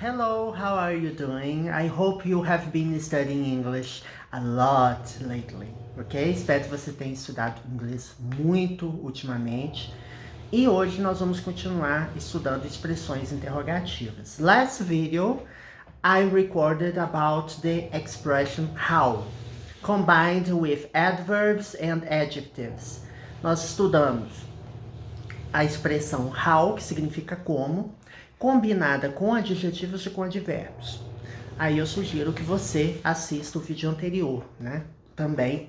Hello, how are you doing? I hope you have been studying English a lot lately, ok? Espero que você tenha estudado inglês muito ultimamente. E hoje nós vamos continuar estudando expressões interrogativas. Last video, I recorded about the expression how, combined with adverbs and adjectives. Nós estudamos a expressão how, que significa como, combinada com adjetivos e com advérbios. Aí eu sugiro que você assista o vídeo anterior, né? Também.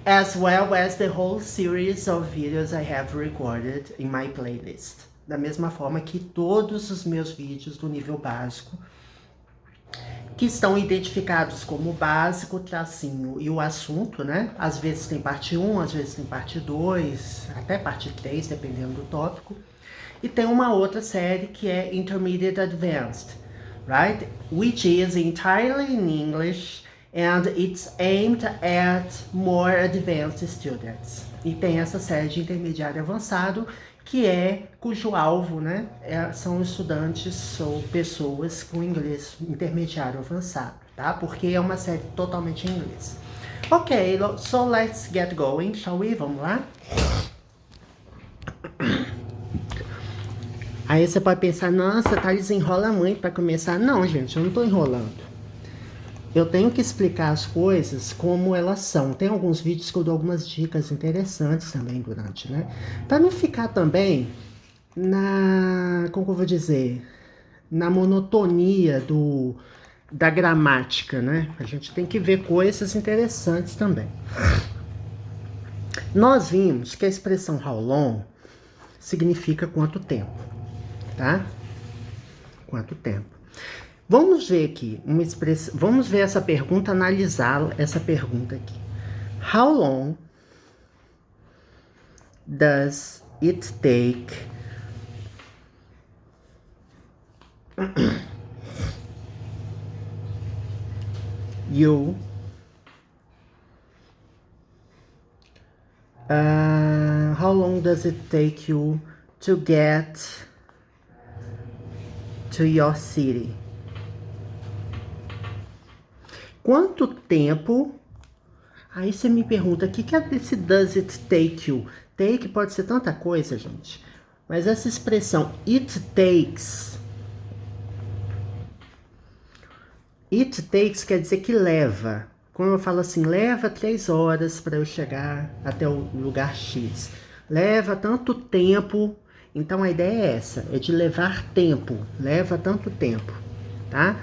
As well as the whole series of videos I have recorded in my playlist. Da mesma forma que todos os meus vídeos do nível básico, que estão identificados como básico, tracinho e o assunto, né? Às vezes tem parte 1, às vezes tem parte 2, até parte 3, dependendo do tópico. E tem uma outra série que é Intermediate Advanced, right? Which is entirely in English and it's aimed at more advanced students. E tem essa série de intermediário avançado, cujo alvo, né, são estudantes ou pessoas com inglês intermediário avançado, tá? Porque é uma série totalmente em inglês. Ok, so let's get going, shall we? Vamos lá? Aí você pode pensar, nossa, Thales enrola muito para começar. Não, gente, eu não tô enrolando. Eu tenho que explicar as coisas como elas são. Tem alguns vídeos que eu dou algumas dicas interessantes também durante, né? Para não ficar também como que eu vou dizer, na monotonia da gramática, né? A gente tem que ver coisas interessantes também. Nós vimos que a expressão how long significa quanto tempo, tá? Quanto tempo. Vamos ver aqui uma expressão. Vamos ver essa pergunta, analisar essa pergunta aqui. How long does it take you how long does it take you to get to your city? Quanto tempo? Aí você me pergunta, o que é esse does it take you? Take pode ser tanta coisa, gente. Mas essa expressão it takes quer dizer que leva. Quando eu falo assim, leva 3 horas para eu chegar até o lugar X. Leva tanto tempo. Então a ideia é essa, é de levar tempo. Leva tanto tempo, tá?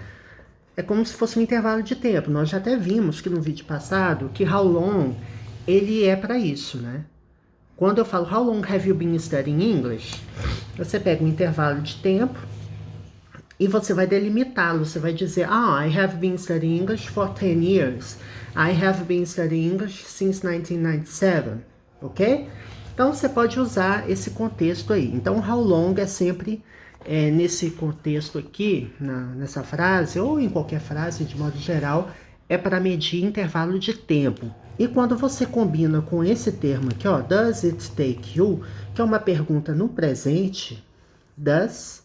É como se fosse um intervalo de tempo. Nós já até vimos que no vídeo passado que how long, ele é para isso, né? Quando eu falo how long have you been studying English, você pega um intervalo de tempo e você vai delimitá-lo. Você vai dizer, I have been studying English for 10 years. I have been studying English since 1997, ok? Então você pode usar esse contexto aí. Então how long é sempre nesse contexto aqui, nessa frase, ou em qualquer frase de modo geral, é para medir intervalo de tempo. E quando você combina com esse termo aqui, ó, does it take you, que é uma pergunta no presente, does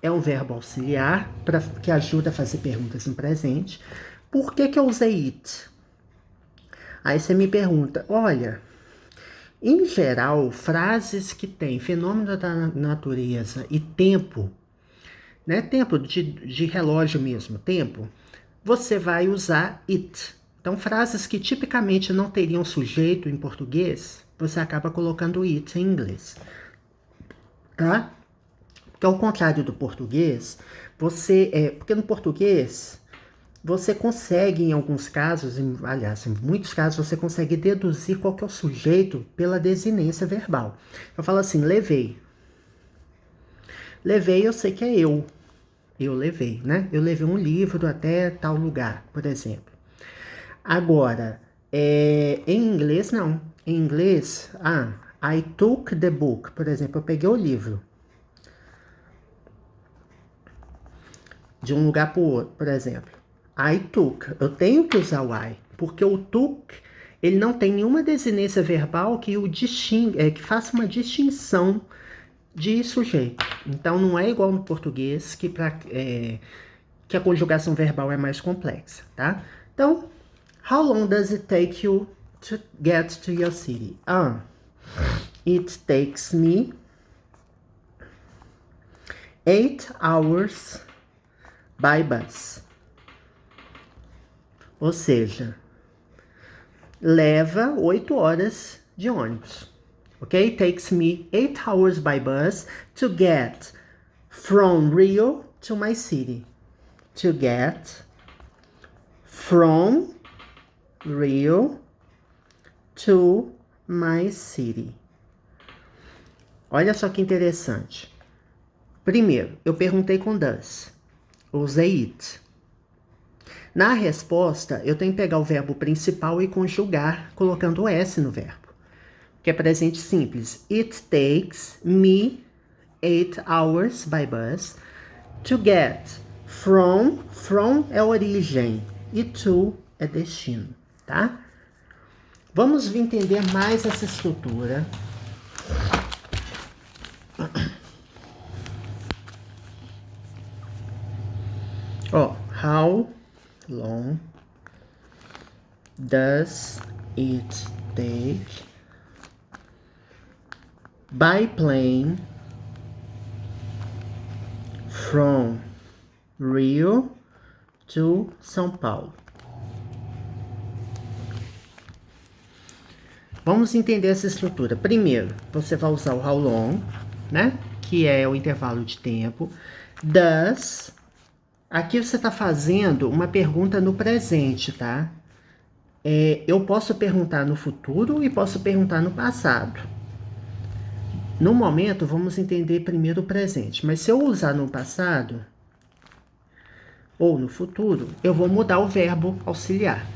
é um verbo auxiliar que ajuda a fazer perguntas no presente. Por que eu usei it? Aí você me pergunta, olha, em geral, frases que têm fenômeno da natureza e tempo, né? Tempo de relógio mesmo, tempo, você vai usar it. Então, frases que tipicamente não teriam sujeito em português, você acaba colocando it em inglês, tá? Porque ao contrário do português, porque no português você consegue, em alguns casos, aliás, em muitos casos, você consegue deduzir qual que é o sujeito pela desinência verbal. Eu falo assim, levei. Levei, eu sei que é eu. Eu levei, né? Eu levei um livro até tal lugar, por exemplo. Agora, em inglês, não. Em inglês, I took the book. Por exemplo, eu peguei o livro de um lugar para o outro, por exemplo. I took. Eu tenho que usar o I, porque o took, ele não tem nenhuma desinência verbal que o que faça uma distinção de sujeito. Então, não é igual no português, que a conjugação verbal é mais complexa, tá? Então, how long does it take you to get to your city? It takes me 8 hours by bus. Ou seja, leva 8 horas de ônibus. Ok? Takes me 8 hours by bus to get from Rio to my city. To get from Rio to my city. Olha só que interessante. Primeiro, eu perguntei com does. Usei it. Na resposta, eu tenho que pegar o verbo principal e conjugar colocando o S no verbo, que é presente simples. It takes me 8 hours by bus to get from é origem e to é destino, tá? Vamos entender mais essa estrutura. How long does it take by plane from Rio to São Paulo? Vamos entender essa estrutura. Primeiro, você vai usar o how long, né? Que é o intervalo de tempo. Does. Aqui você está fazendo uma pergunta no presente, tá? Eu posso perguntar no futuro e posso perguntar no passado. No momento, vamos entender primeiro o presente. Mas se eu usar no passado ou no futuro, eu vou mudar o verbo auxiliar.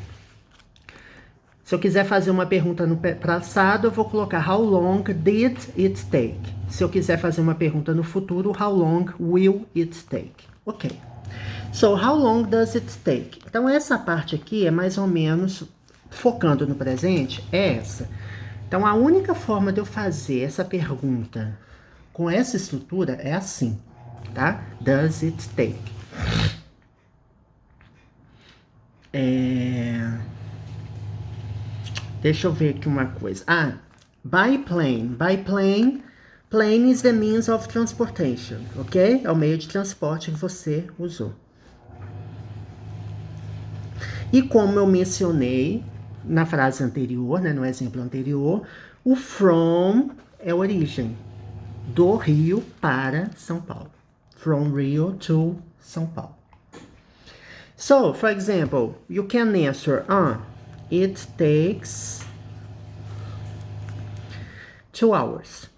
Se eu quiser fazer uma pergunta no passado, eu vou colocar how long did it take? Se eu quiser fazer uma pergunta no futuro, how long will it take? Ok. So, how long does it take? Então, essa parte aqui é mais ou menos, focando no presente, é essa. Então, a única forma de eu fazer essa pergunta com essa estrutura é assim, tá? Does it take? Deixa eu ver aqui uma coisa. By plane. By plane. Plane is the means of transportation, ok? É o meio de transporte que você usou. E como eu mencionei na frase anterior, né, no exemplo anterior, o from é a origem. Do Rio para São Paulo. From Rio to São Paulo. So, for example, you can answer, it takes 2 hours.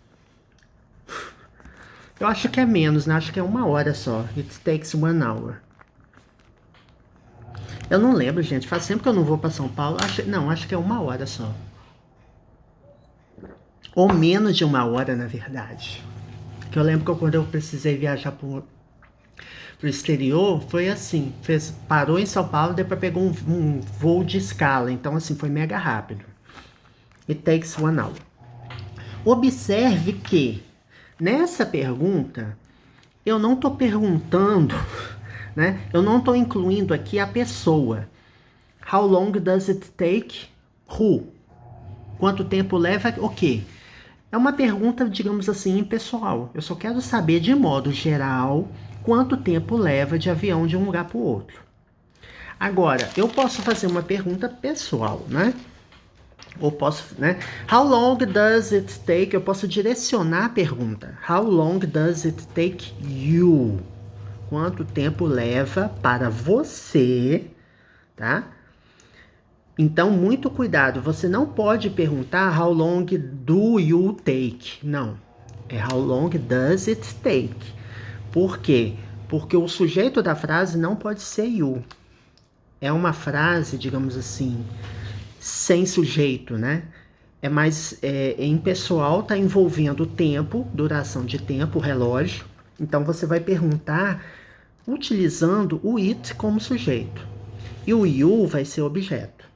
Eu acho que é menos, né? Acho que é 1 hora só. It takes 1 hour. Eu não lembro, gente. Faz tempo que eu não vou para São Paulo. Acho que é 1 hora só. Ou menos de 1 hora, na verdade. Que eu lembro que quando eu precisei viajar pro exterior, foi assim. Parou em São Paulo, depois pegou um voo de escala. Então, assim, foi mega rápido. It takes 1 hour. Observe que, nessa pergunta, eu não estou perguntando, né? Eu não estou incluindo aqui a pessoa. How long does it take? Who? Quanto tempo leva? O quê? É uma pergunta, digamos assim, impessoal. Eu só quero saber, de modo geral, quanto tempo leva de avião de um lugar para o outro. Agora, eu posso fazer uma pergunta pessoal, né? Ou posso, né? How long does it take? Eu posso direcionar a pergunta. How long does it take you? Quanto tempo leva para você, tá? Então, muito cuidado. Você não pode perguntar how long do you take? Não. É how long does it take? Por quê? Porque o sujeito da frase não pode ser you. É uma frase, digamos assim, sem sujeito, né? É mais impessoal, está envolvendo o tempo, duração de tempo, o relógio. Então, você vai perguntar utilizando o it como sujeito. E o you vai ser objeto.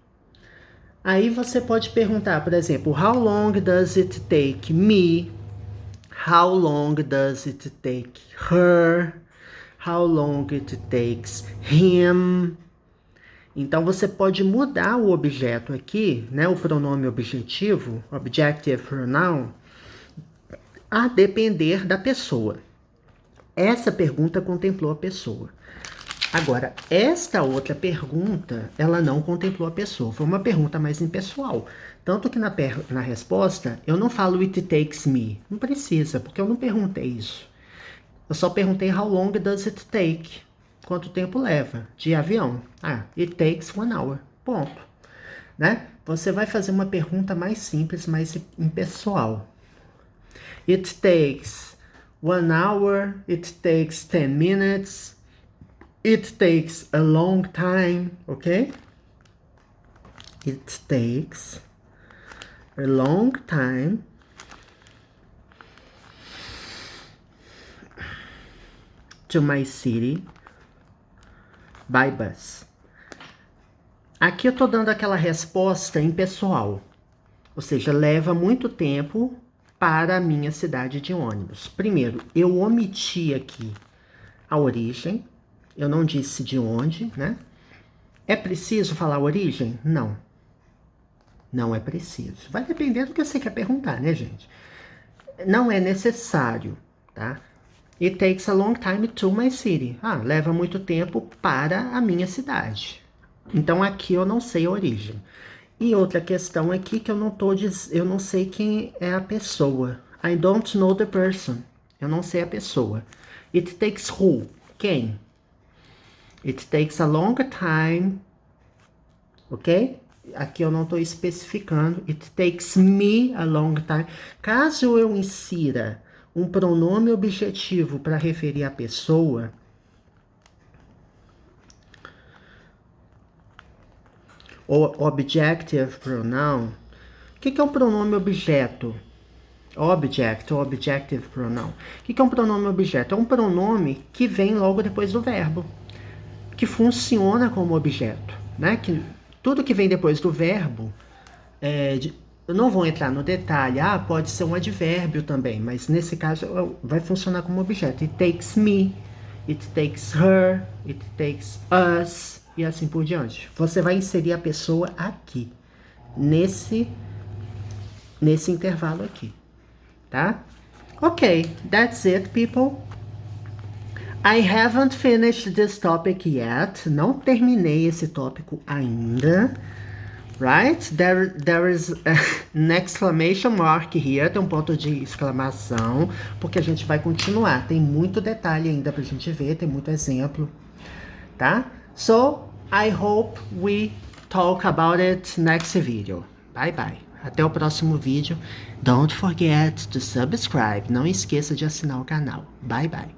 Aí você pode perguntar, por exemplo, how long does it take me? How long does it take her? How long it takes him? Então você pode mudar o objeto aqui, né, o pronome objetivo, objective pronoun, a depender da pessoa. Essa pergunta contemplou a pessoa. Agora, esta outra pergunta, ela não contemplou a pessoa. Foi uma pergunta mais impessoal. Tanto que na resposta, eu não falo it takes me. Não precisa, porque eu não perguntei isso. Eu só perguntei how long does it take? Quanto tempo leva de avião? It takes 1 hour. Ponto. Né? Você vai fazer uma pergunta mais simples, mais impessoal. It takes 1 hour. It takes 10 minutes. It takes a long time. Ok? It takes a long time to my city by bus. Aqui eu tô dando aquela resposta impessoal, ou seja, leva muito tempo para a minha cidade de ônibus. Primeiro, eu omiti aqui a origem, eu não disse de onde, né? É preciso falar a origem? Não. Não é preciso. Vai depender do que você quer perguntar, né, gente? Não é necessário, tá? It takes a long time to my city. Leva muito tempo para a minha cidade. Então aqui eu não sei a origem. E outra questão aqui que eu não sei quem é a pessoa. I don't know the person. Eu não sei a pessoa. It takes who? Quem? It takes a long time. Ok? Aqui eu não estou especificando. It takes me a long time. Caso eu insira um pronome objetivo para referir a pessoa, ou objective pronoun. O que é um pronome objeto? Object ou objective pronoun. O que é um pronome objeto? É um pronome que vem logo depois do verbo, que funciona como objeto, né? Que tudo que vem depois do verbo, eu não vou entrar no detalhe, pode ser um advérbio também, mas nesse caso vai funcionar como objeto. It takes me, it takes her, it takes us, e assim por diante. Você vai inserir a pessoa aqui, nesse intervalo aqui, tá? Ok, that's it, people. I haven't finished this topic yet. Não terminei esse tópico ainda. Right? There is an exclamation mark here. Tem um ponto de exclamação, porque a gente vai continuar. Tem muito detalhe ainda pra gente ver, tem muito exemplo, tá? So, I hope we talk about it next video. Bye bye. Até o próximo vídeo. Don't forget to subscribe. Não esqueça de assinar o canal. Bye bye.